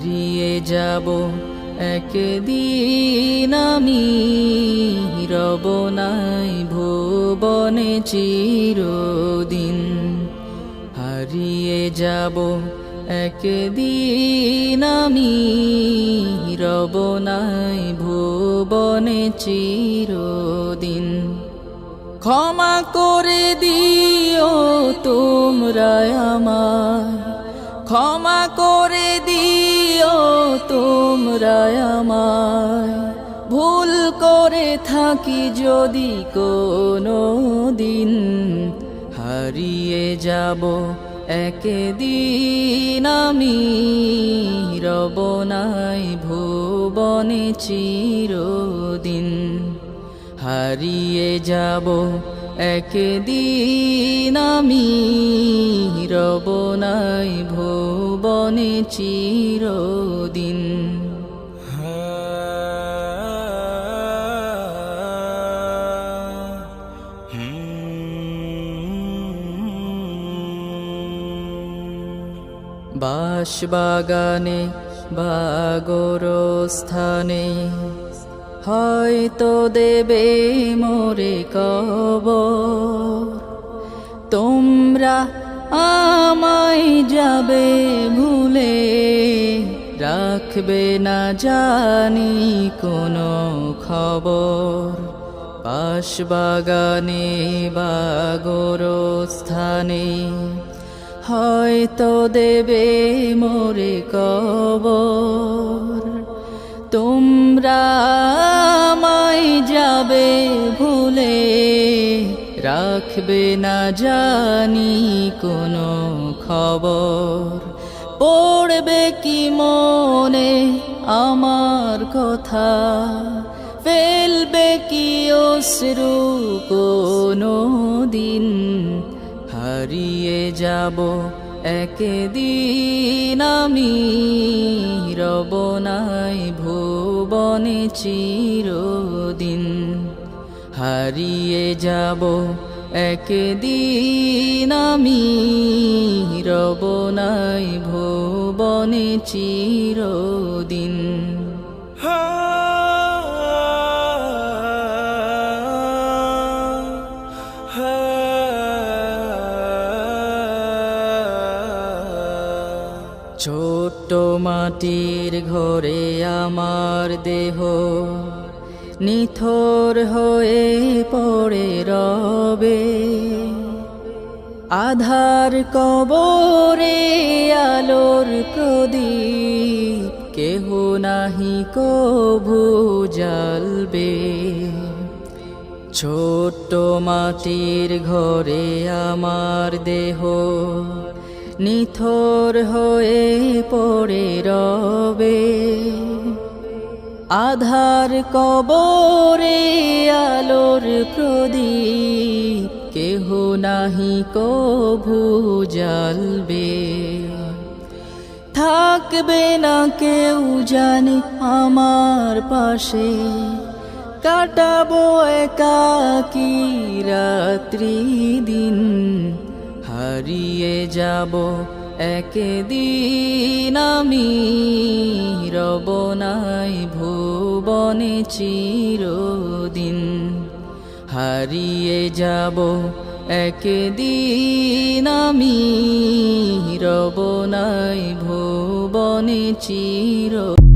হারিয়ে যাব একদিন আমি, রব নাই ভুবনে চিরদিন। হারিয়ে যাব একদিন আমি, রব নাই ভুবনে চিরদিন। ক্ষমা করে দিও তোমরা আমায়, ক্ষমা করে দিও তোমরা আমায়, ভুল করে থাকি যদি কোনো দিন। হারিয়ে যাব একদিন আমি, রব নাই ভুবনে চিরদিন। হারিয়ে যাব একদিন আমি, রব নাই ভুবনে চিরদিন। বাঁশবাগানে বা গোরস্থানে হয়তো দেবে মোরে কবর, তোমরা আমায় যাবে ভুলে, রাখবে না জানি কোনো খবর। বাঁশবাগানে বা গোরস্থানে হয়তো দেবে মোরে কবর, তোমরা আমায় যাবে ভুলে, রাখবে না জানি কোনো খবর। পড়বে কি মনে আমার কথা, ফেলবে কি অশ্রু কোনো দিন। হারিয়ে যাব একদিন আমি, রব নাই ভুবনে চিরদিন। হারিয়ে যাব একদিন আমি, রব নাই ভুবনে চিরদিন। ছোট্ট মাটির ঘরে আমার দেহ নিথর হয়ে পড়ে রবে, আধার কবরে আলোর প্রদীপ কেহ নাহি কভু জ্বালবে। ছোট্ট মাটির ঘরে আমার দেহ নিথর হয়ে পড়ে রবে, আধার কবরে আলোর প্রদীপ কেহ নাহি কভু জ্বালবে। থাকবে না কেউ জানি আমার পাশে, কাটাবো একাকী রাত্রি দিন। হারিয়ে যাব একদিন আমি, রব নাই ভুবনে চিরদিন। হারিয়ে যাব একদিন আমি, রব নাই ভুবনে চিরদিন।